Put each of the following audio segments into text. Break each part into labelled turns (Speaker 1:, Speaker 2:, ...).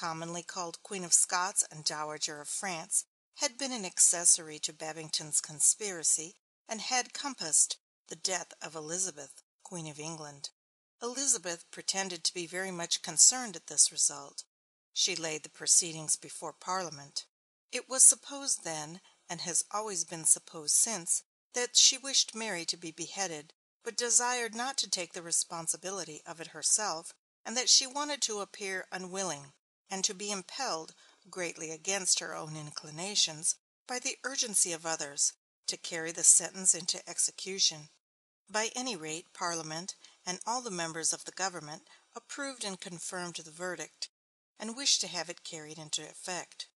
Speaker 1: commonly called Queen of Scots and Dowager of France, had been an accessory to Babington's conspiracy, and had compassed the death of Elizabeth, Queen of England. Elizabeth pretended to be very much concerned at this result. She laid the proceedings before Parliament. It was supposed then, and has always been supposed since, that she wished Mary to be beheaded, but desired not to take the responsibility of it herself, and that she wanted to appear unwilling, and to be impelled, greatly against her own inclinations, by the urgency of others, to carry the sentence into execution. By any rate, Parliament, and all the members of the government, approved and confirmed the verdict, and wished to have it carried into effect.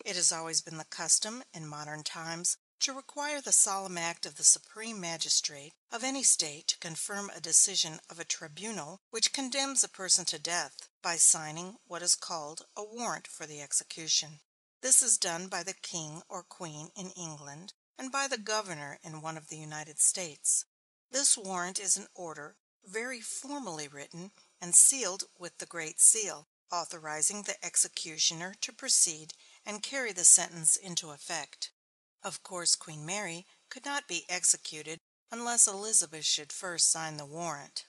Speaker 1: It has always been the custom, in modern times, to require the solemn act of the supreme magistrate of any state to confirm a decision of a tribunal which condemns a person to death, by signing what is called a warrant for the execution. This is done by the king or queen in England, and by the governor in one of the United States. This warrant is an order, very formally written, and sealed with the Great Seal, authorizing the executioner to proceed and carry the sentence into effect. Of course, Queen Mary could not be executed unless Elizabeth should first sign the warrant.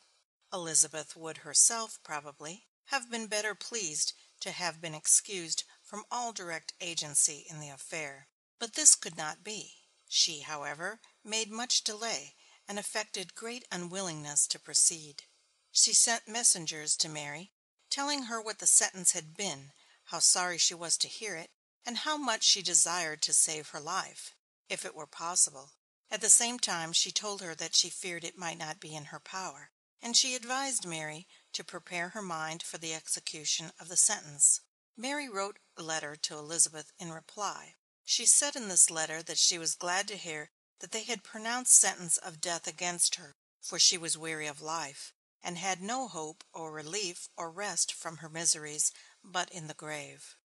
Speaker 1: Elizabeth would herself, probably, have been better pleased to have been excused from all direct agency in the affair. But this could not be. She, however, made much delay, and affected great unwillingness to proceed. She sent messengers to Mary, telling her what the sentence had been, how sorry she was to hear it, and how much she desired to save her life, if it were possible. At the same time she told her that she feared it might not be in her power, and she advised Mary to prepare her mind for the execution of the sentence. Mary wrote a letter to Elizabeth in reply. She said in this letter that she was glad to hear that they had pronounced sentence of death against her, for she was weary of life, and had no hope or relief or rest from her miseries but in the grave.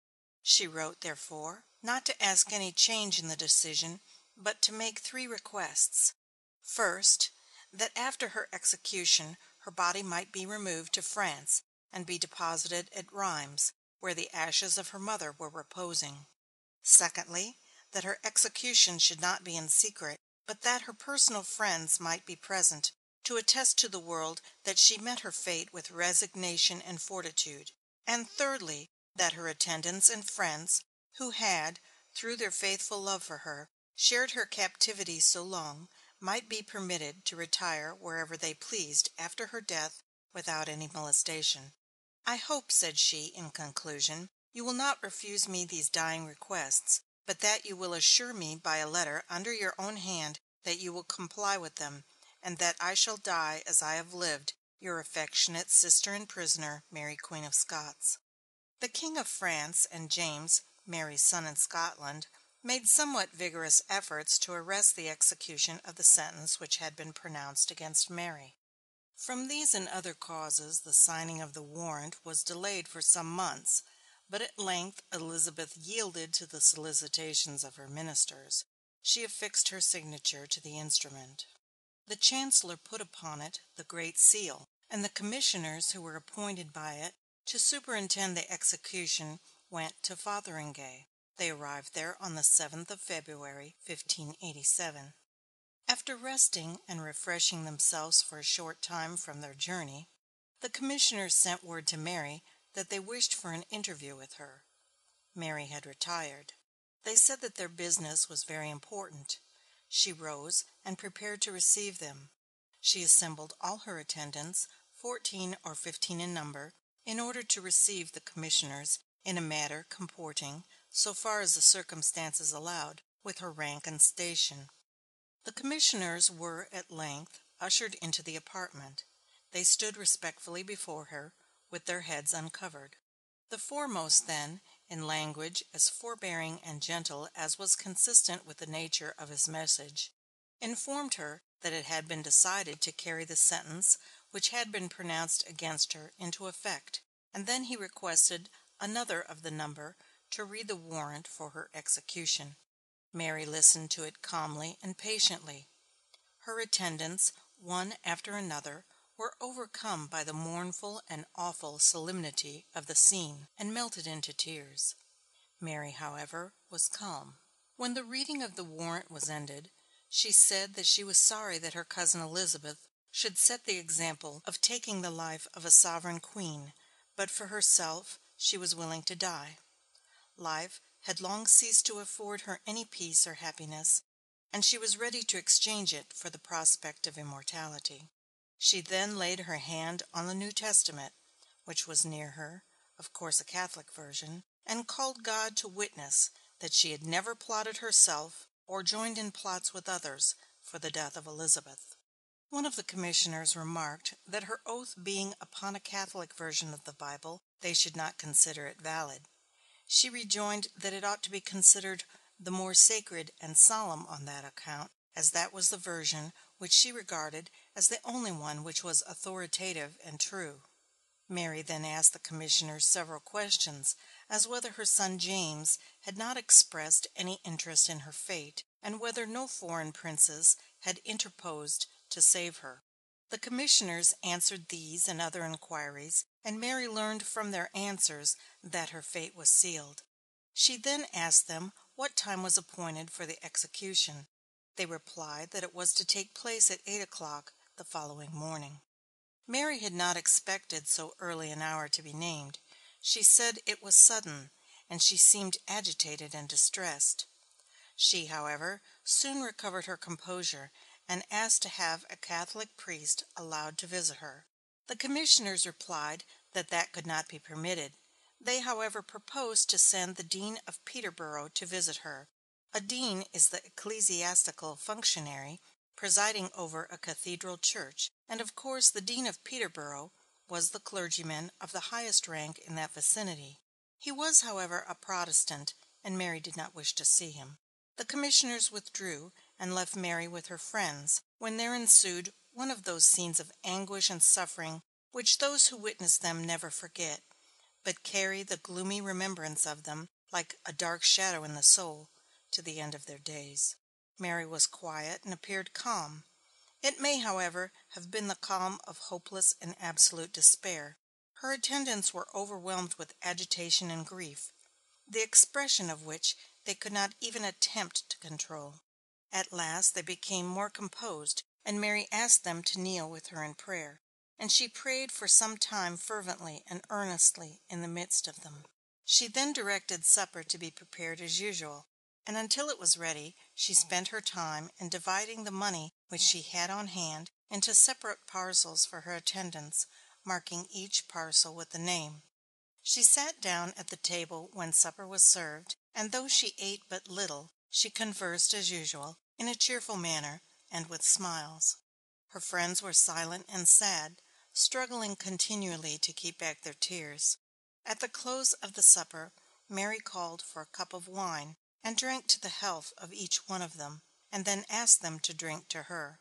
Speaker 1: She wrote, therefore, not to ask any change in the decision, but to make 3 requests. First, that after her execution her body might be removed to France and be deposited at Rheims, where the ashes of her mother were reposing. Secondly, that her execution should not be in secret, but that her personal friends might be present, to attest to the world that she met her fate with resignation and fortitude. And thirdly, that her attendants and friends, who had, through their faithful love for her, shared her captivity so long, might be permitted to retire wherever they pleased after her death without any molestation. "I hope," said she, in conclusion, "you will not refuse me these dying requests, but that you will assure me by a letter under your own hand that you will comply with them, and that I shall die as I have lived, your affectionate sister and prisoner, Mary Queen of Scots." The King of France and James, Mary's son in Scotland, made somewhat vigorous efforts to arrest the execution of the sentence which had been pronounced against Mary. From these and other causes the signing of the warrant was delayed for some months, but at length Elizabeth yielded to the solicitations of her ministers. She affixed her signature to the instrument. The Chancellor put upon it the Great Seal, and the commissioners who were appointed by it to superintend the execution went to Fotheringay. They arrived there on the 7th of February, 1587. After resting and refreshing themselves for a short time from their journey, the commissioners sent word to Mary that they wished for an interview with her. Mary had retired. They said that their business was very important. She rose and prepared to receive them. She assembled all her attendants, 14 or 15 in number, in order to receive the commissioners in a manner comporting, so far as the circumstances allowed, with her rank and station. The commissioners were at length ushered into the apartment. They stood respectfully before her, with their heads uncovered. The foremost then, in language as forbearing and gentle as was consistent with the nature of his message, informed her that it had been decided to carry the sentence which had been pronounced against her into effect, and then he requested another of the number to read the warrant for her execution. Mary listened to it calmly and patiently. Her attendants, one after another, were overcome by the mournful and awful solemnity of the scene, and melted into tears. Mary, however, was calm. When the reading of the warrant was ended, she said that she was sorry that her cousin Elizabeth should set the example of taking the life of a sovereign queen, but for herself she was willing to die. Life had long ceased to afford her any peace or happiness, and she was ready to exchange it for the prospect of immortality. She then laid her hand on the New Testament, which was near her, of course a Catholic version, and called God to witness that she had never plotted herself or joined in plots with others for the death of Elizabeth. One of the commissioners remarked that her oath being upon a Catholic version of the Bible, they should not consider it valid. She rejoined that it ought to be considered the more sacred and solemn on that account, as that was the version which she regarded as the only one which was authoritative and true. Mary then asked the commissioners several questions, as whether her son James had not expressed any interest in her fate, and whether no foreign princes had interposed to save her. The commissioners answered these and other inquiries, and Mary learned from their answers that her fate was sealed. She then asked them what time was appointed for the execution. They replied that it was to take place at 8 o'clock the following morning. Mary had not expected so early an hour to be named. She said it was sudden, and she seemed agitated and distressed. She, however, soon recovered her composure, and asked to have a Catholic priest allowed to visit her. The commissioners replied that that could not be permitted. They, however, proposed to send the Dean of Peterborough to visit her. A dean is the ecclesiastical functionary presiding over a cathedral church, and of course the Dean of Peterborough was the clergyman of the highest rank in that vicinity. He was, however, a Protestant, and Mary did not wish to see him. The commissioners withdrew, and left Mary with her friends, when there ensued one of those scenes of anguish and suffering which those who witness them never forget, but carry the gloomy remembrance of them, like a dark shadow in the soul, to the end of their days. Mary was quiet and appeared calm. It may, however, have been the calm of hopeless and absolute despair. Her attendants were overwhelmed with agitation and grief, the expression of which they could not even attempt to control. At last they became more composed, and Mary asked them to kneel with her in prayer, and she prayed for some time fervently and earnestly in the midst of them. She then directed supper to be prepared as usual, and until it was ready she spent her time in dividing the money which she had on hand into separate parcels for her attendants, marking each parcel with a name. She sat down at the table when supper was served, and though she ate but little, she conversed as usual, in a cheerful manner, and with smiles. Her friends were silent and sad, struggling continually to keep back their tears. At the close of the supper, Mary called for a cup of wine, and drank to the health of each one of them, and then asked them to drink to her.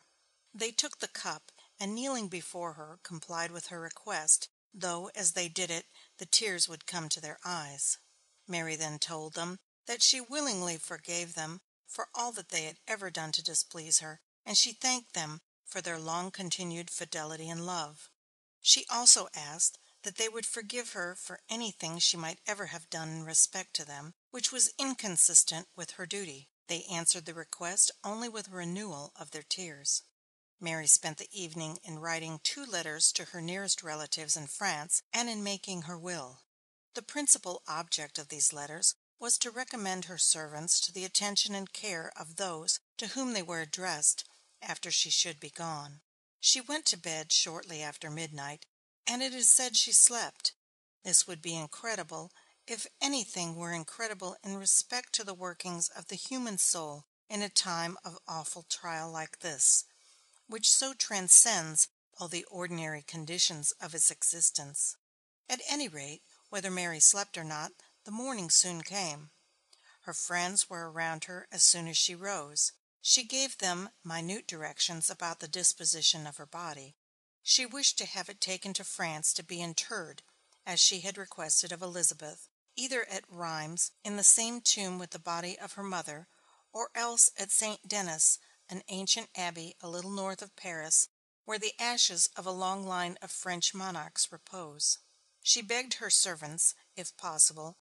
Speaker 1: They took the cup, and kneeling before her, complied with her request, though as they did it the tears would come to their eyes. Mary then told them that she willingly forgave them for all that they had ever done to displease her, and she thanked them for their long-continued fidelity and love. She also asked that they would forgive her for anything she might ever have done in respect to them, which was inconsistent with her duty. They answered the request only with a renewal of their tears. Mary spent the evening in writing 2 letters to her nearest relatives in France, and in making her will. The principal object of these letters was to recommend her servants to the attention and care of those to whom they were addressed after she should be gone. She went to bed shortly after midnight, and it is said she slept. This would be incredible if anything were incredible in respect to the workings of the human soul in a time of awful trial like this, which so transcends all the ordinary conditions of its existence. At any rate, whether Mary slept or not, the morning soon came. Her friends were around her as soon as she rose. She gave them minute directions about the disposition of her body. She wished to have it taken to France to be interred, as she had requested of Elizabeth, either at Rheims, in the same tomb with the body of her mother, or else at St. Denis, an ancient abbey a little north of Paris, where the ashes of a long line of French monarchs repose. She begged her servants, if possible,